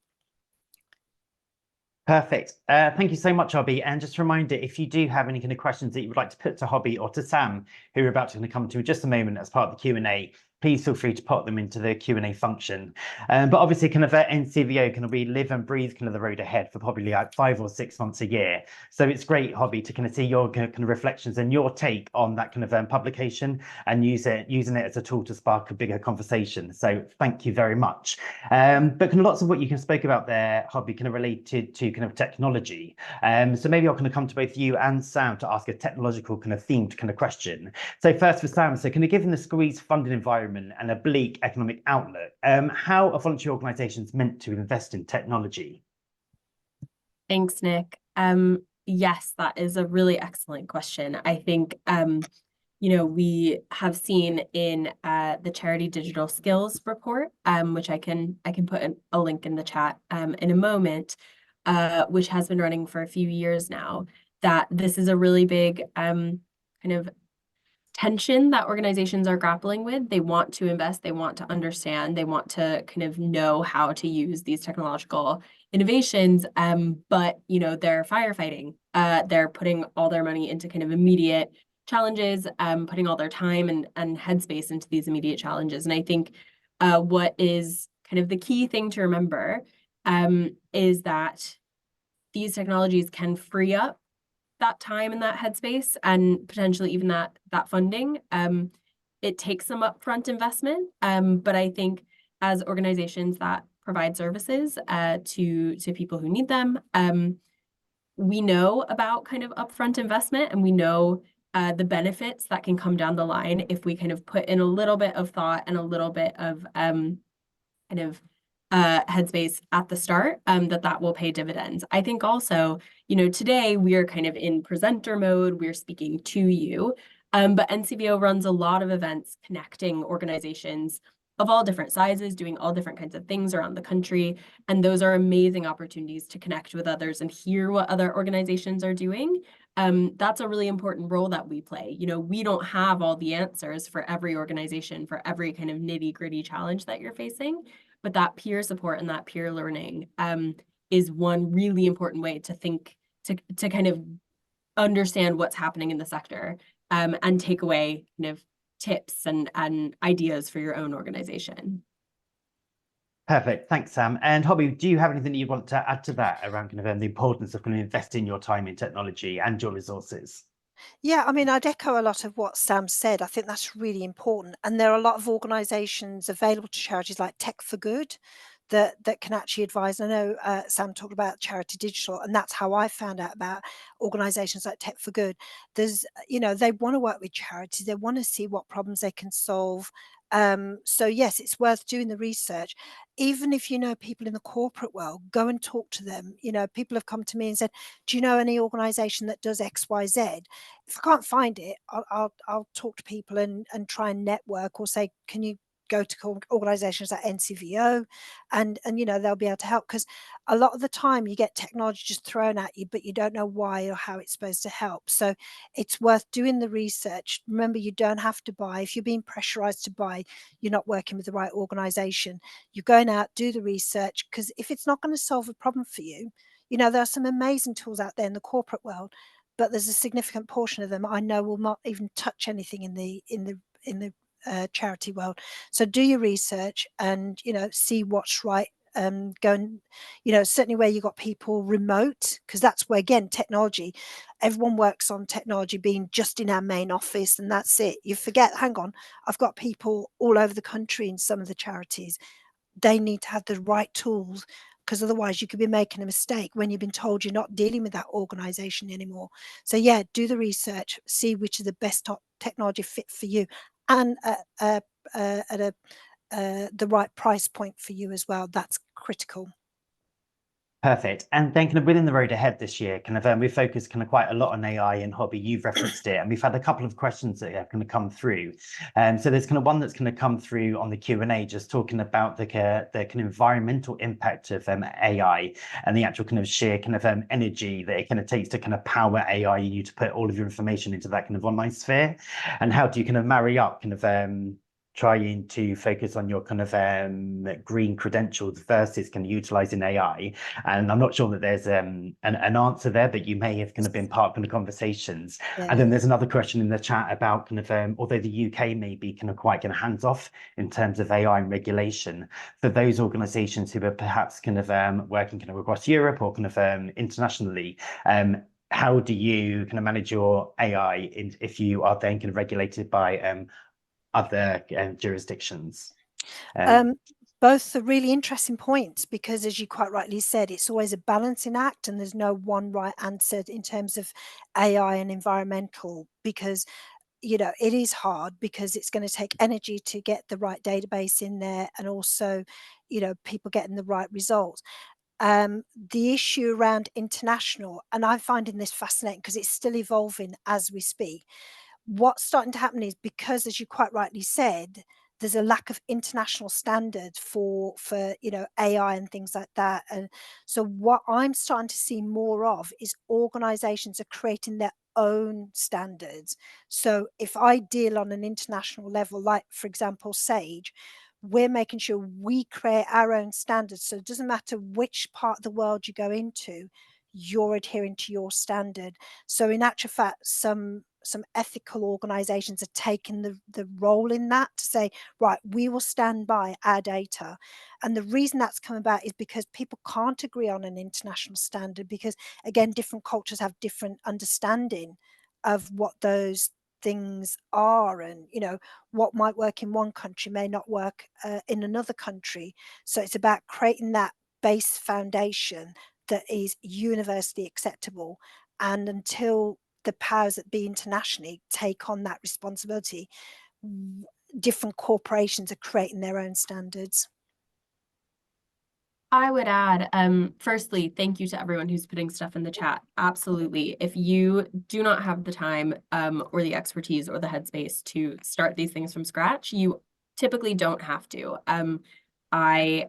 Perfect. Thank you so much, Hobby. And just a reminder, if you do have any kind of questions that you would like to put to Hobby or to Sam, who we're about to come to in just a moment as part of the Q&A, please feel free to put them into the Q&A function. But obviously, kind of at NCVO, we live and breathe kind of the road ahead for probably like 5 or 6 months a year. So it's great, Hobby, to kind of see your kind of reflections and your take on that kind of publication, and using it as a tool to spark a bigger conversation. So thank you very much. But kind of lots of what you can spoke about there, Hobby, kind of related to kind of technology. So maybe I'll kind of come to both you and Sam to ask a technological kind of themed kind of question. So first for Sam, so kind of given the squeezed funding environment and a bleak economic outlook, how are voluntary organisations meant to invest in technology? Thanks, Nick. Yes, that is a really excellent question. I think we have seen in the Charity Digital Skills report, which I can put a link in the chat in a moment, which has been running for a few years now, that this is a really big kind of tension that organizations are grappling with. They want to invest, they want to understand, they want to kind of know how to use these technological innovations, but they're firefighting. They're putting all their money into kind of immediate challenges, putting all their time and headspace into these immediate challenges. And I think what is kind of the key thing to remember is that these technologies can free up that time and that headspace and potentially even that funding. It takes some upfront investment, but I think as organizations that provide services to people who need them, we know about kind of upfront investment, and we know the benefits that can come down the line if we kind of put in a little bit of thought and a little bit of kind of headspace at the start, that will pay dividends. I think also, today we are kind of in presenter mode, we're speaking to you, but NCVO runs a lot of events connecting organizations of all different sizes, doing all different kinds of things around the country. And those are amazing opportunities to connect with others and hear what other organizations are doing. That's a really important role that we play. We don't have all the answers for every organization, for every kind of nitty-gritty challenge that you're facing, but that peer support and that peer learning is one really important way to think, to kind of understand what's happening in the sector, and take away kind of tips and ideas for your own organization. Perfect. Thanks, Sam. And Hobby, do you have anything you want to add to that around kind of the importance of kind of investing your time in technology and your resources? Yeah, I mean, I'd echo a lot of what Sam said. I think that's really important. And there are a lot of organizations available to charities like Tech for Good that can actually advise. I know Sam talked about Charity Digital, and that's how I found out about organizations like Tech for Good. There's, they want to work with charities. They want to see what problems they can solve. So yes, it's worth doing the research. Even if you know people in the corporate world, go and talk to them. People have come to me and said, do you know any organization that does XYZ? If I can't find it, I'll talk to people and try and network, or say, can you go to organizations like NCVO, and they'll be able to help, because a lot of the time you get technology just thrown at you, but you don't know why or how it's supposed to help. So it's worth doing the research. Remember, you don't have to buy. If you're being pressurized to buy, you're not working with the right organization. You're going out, do the research, because if it's not going to solve a problem for you, there are some amazing tools out there in the corporate world, but there's a significant portion of them I know will not even touch anything in the charity world. So do your research and see what's right. Go and certainly where you got people remote, because that's where, again, technology, everyone works on technology being just in our main office and that's it. You forget, hang on, I've got people all over the country in some of the charities. They need to have the right tools, because otherwise you could be making a mistake when you've been told you're not dealing with that organization anymore. So yeah, do the research, see which is the best technology fit for you, and at the right price point for you as well. That's critical. Perfect. And then kind of within the road ahead this year, kind of we focused kind of quite a lot on AI and Hobby. You've referenced it, and we've had a couple of questions that are going to come through. So there's kind of one that's going to come through on the Q&A, just talking about the kind of environmental impact of AI and the actual kind of sheer kind of energy that it kind of takes to kind of power AI, you to put all of your information into that kind of online sphere. And how do you kind of marry up kind of trying to focus on your kind of green credentials versus kind of utilizing AI? And I'm not sure that there's an answer there, but you may have kind of been part of the conversations. Yeah. And then there's another question in the chat about kind of although the UK may be kind of quite kind of hands off in terms of AI and regulation, for those organizations who are perhaps kind of working kind of across Europe or kind of internationally, how do you kind of manage your AI if you are then kind of regulated by other jurisdictions? Both are really interesting points, because as you quite rightly said, it's always a balancing act and there's no one right answer in terms of AI and environmental, because it is hard, because it's going to take energy to get the right database in there, and also people getting the right results. The issue around international, and I'm finding this fascinating because it's still evolving as we speak. What's starting to happen is, because, as you quite rightly said, there's a lack of international standard for AI and things like that. And so what I'm starting to see more of is organizations are creating their own standards. So if I deal on an international level, like for example Sage, we're making sure we create our own standards. So it doesn't matter which part of the world you go into, you're adhering to your standard. So in actual fact, some ethical organizations are taking the role in that to say, right, we will stand by our data. And the reason that's come about is because people can't agree on an international standard, because again, different cultures have different understanding of what those things are, and what might work in one country may not work in another country. So it's about creating that base foundation that is universally acceptable. And until the powers that be internationally take on that responsibility, different corporations are creating their own standards. I would add, firstly, thank you to everyone who's putting stuff in the chat. Absolutely. If you do not have the time or the expertise or the headspace to start these things from scratch, you typically don't have to. I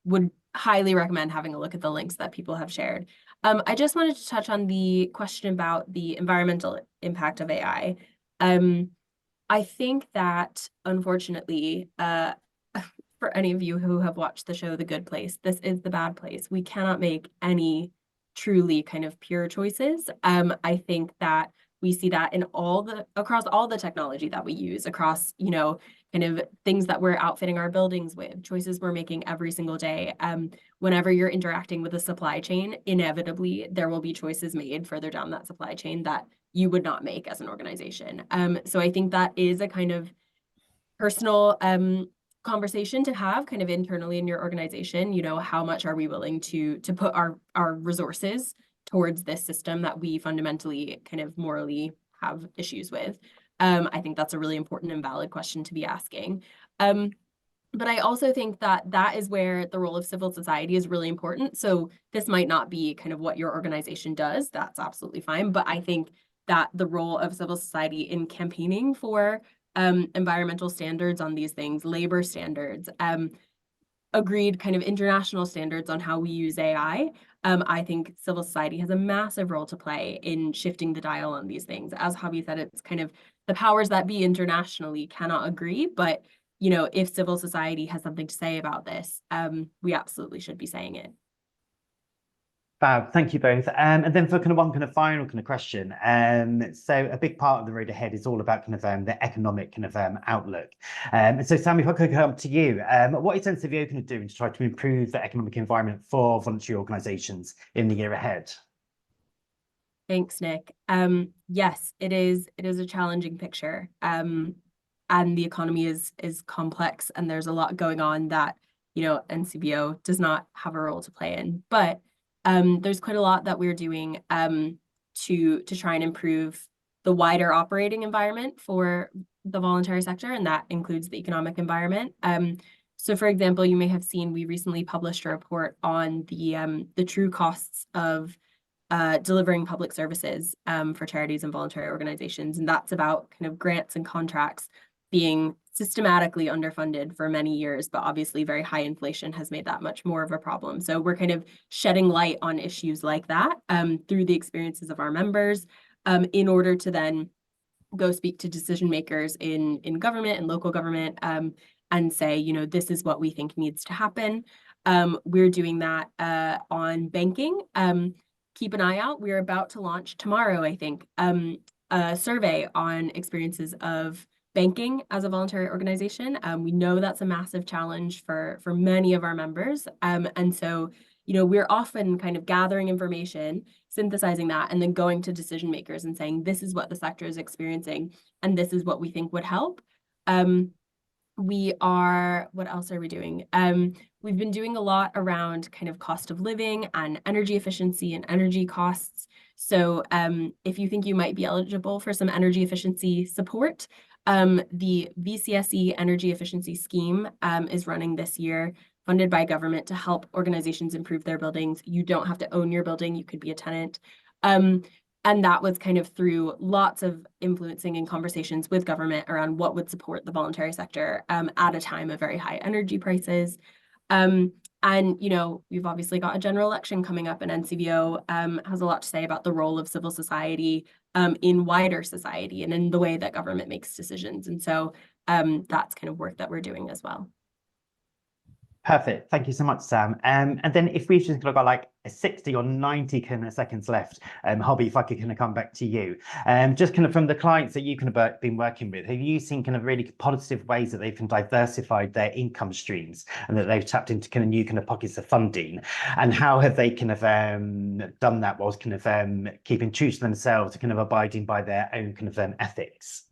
would highly recommend having a look at the links that people have shared. I just wanted to touch on the question about the environmental impact of AI. I think that, unfortunately, for any of you who have watched the show The Good Place, this is the bad place. We cannot make any truly kind of pure choices. I think that we see that in across all the technology that we use, across, kind of things that we're outfitting our buildings with, choices we're making every single day. Whenever you're interacting with a supply chain, inevitably there will be choices made further down that supply chain that you would not make as an organization. So I think that is a kind of personal conversation to have kind of internally in your organization. How much are we willing to put our resources towards this system that we fundamentally kind of morally have issues with? I think that's a really important and valid question to be asking. But I also think that that is where the role of civil society is really important. So this might not be kind of what your organization does. That's absolutely fine. But I think that the role of civil society in campaigning for environmental standards on these things, labor standards, agreed kind of international standards on how we use AI. I think civil society has a massive role to play in shifting the dial on these things. As Javi said, it's kind of the powers that be internationally cannot agree, but if civil society has something to say about this, we absolutely should be saying it. Fab, thank you both. And then for one final question. So a big part of the road ahead is all about the economic outlook. So Sam, if I could come to you, what is NCVO going to do to try to improve the economic environment for voluntary organisations in the year ahead? Thanks, Nick. Yes, it is a challenging picture. And the economy is complex, and there's a lot going on that NCVO does not have a role to play in. But there's quite a lot that we're doing to try and improve the wider operating environment for the voluntary sector, and that includes the economic environment. So, for example, you may have seen we recently published a report on the true costs of delivering public services for charities and voluntary organizations, and that's about kind of grants and contracts being systematically underfunded for many years, but obviously very high inflation has made that much more of a problem. So we're kind of shedding light on issues like that through the experiences of our members in order to then go speak to decision makers in government and local government and say, this is what we think needs to happen. We're doing that on banking. Keep an eye out. We're about to launch tomorrow, I think, a survey on experiences of banking as a voluntary organization. We know that's a massive challenge for many of our members. And so, we're often kind of gathering information, synthesizing that, and then going to decision makers and saying, this is what the sector is experiencing, and this is what we think would help. What else are we doing? We've been doing a lot around kind of cost of living and energy efficiency and energy costs. So if you think you might be eligible for some energy efficiency support, the VCSE Energy Efficiency Scheme is running this year, funded by government to help organizations improve their buildings. You don't have to own your building, you could be a tenant. And that was kind of through lots of influencing and conversations with government around what would support the voluntary sector at a time of very high energy prices. And, we've obviously got a general election coming up, and NCVO has a lot to say about the role of civil society in wider society and in the way that government makes decisions. And so that's kind of work that we're doing as well. Perfect. Thank you so much, Sam. And then if we've just got like 60 or 90 kind of seconds left, Hobby, if I could kind of come back to you, just kind of from the clients that you kind of been working with, have you seen kind of really positive ways that they've kind of diversified their income streams and that they've tapped into kind of new kind of pockets of funding? And how have they kind of done that whilst kind of keeping true to themselves, kind of abiding by their own kind of ethics?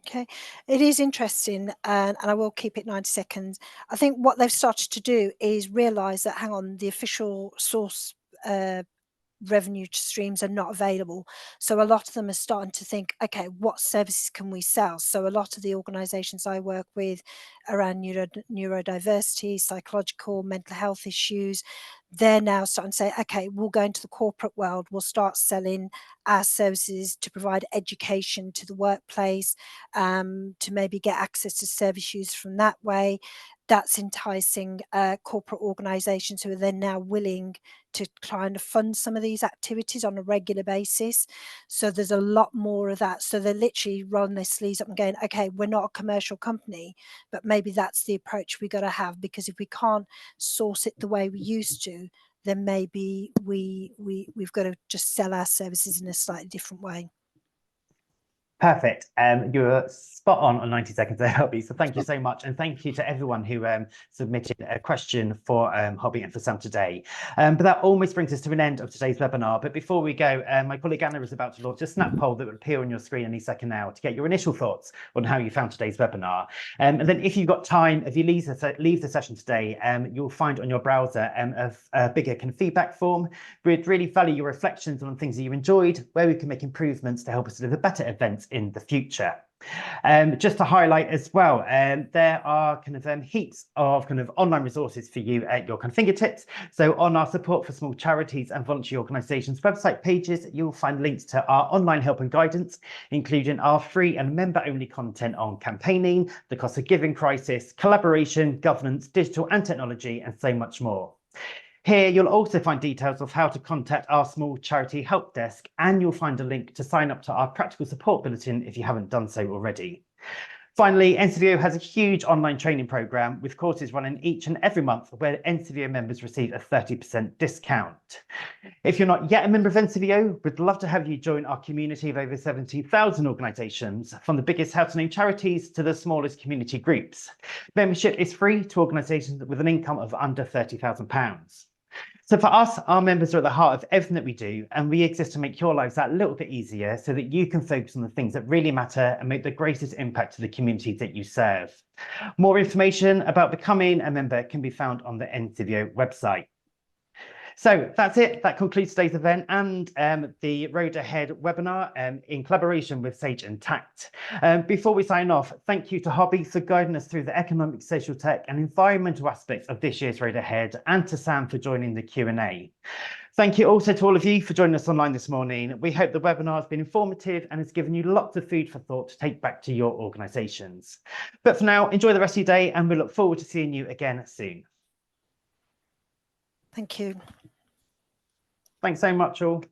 Okay, it is interesting, and I will keep it 90 seconds. I think what they've started to do is realise that, hang on, the official source revenue streams are not available. So a lot of them are starting to think, okay, what services can we sell? So a lot of the organizations I work with around neurodiversity, psychological, mental health issues, they're now starting to say, okay, we'll go into the corporate world, we'll start selling our services to provide education to the workplace, to maybe get access to service use from that way. That's enticing corporate organizations who are then now willing to kind of fund some of these activities on a regular basis. So there's a lot more of that. So they're literally rolling their sleeves up and going, okay, we're not a commercial company, but maybe that's the approach we got to have, because if we can't source it the way we used to, then maybe we've got to just sell our services in a slightly different way. Perfect. You're spot on 90 seconds there, Hobby. So thank you so much. And thank you to everyone who submitted a question for Hobby and for Sam today. But that almost brings us to an end of today's webinar. But before we go, my colleague Anna is about to launch a snap poll that will appear on your screen any second now to get your initial thoughts on how you found today's webinar. And then if you've got time, if you leave the session today, you'll find on your browser a bigger kind of feedback form. We'd really value your reflections on things that you enjoyed, where we can make improvements to help us deliver better events in the future. Just to highlight as well, there are kind of heaps of kind of online resources for you at your kind of fingertips. So on our support for small charities and voluntary organisations website pages, you'll find links to our online help and guidance, including our free and member-only content on campaigning, the cost of giving crisis, collaboration, governance, digital and technology, and so much more. Here, you'll also find details of how to contact our small charity help desk, and you'll find a link to sign up to our practical support bulletin if you haven't done so already. Finally, NCVO has a huge online training programme with courses running each and every month where NCVO members receive a 30% discount. If you're not yet a member of NCVO, we'd love to have you join our community of over 70,000 organisations, from the biggest how-to-name charities to the smallest community groups. Membership is free to organisations with an income of under £30,000. So for us, our members are at the heart of everything that we do, and we exist to make your lives that little bit easier so that you can focus on the things that really matter and make the greatest impact to the communities that you serve. More information about becoming a member can be found on the NCVO website. So that's it. That concludes today's event and the Road Ahead webinar in collaboration with Sage Intacct. Before we sign off, thank you to Hobby for guiding us through the economic, social tech and environmental aspects of this year's Road Ahead, and to Sam for joining the Q&A. Thank you also to all of you for joining us online this morning. We hope the webinar has been informative and has given you lots of food for thought to take back to your organisations. But for now, enjoy the rest of your day, and we look forward to seeing you again soon. Thank you. Thanks so much, all.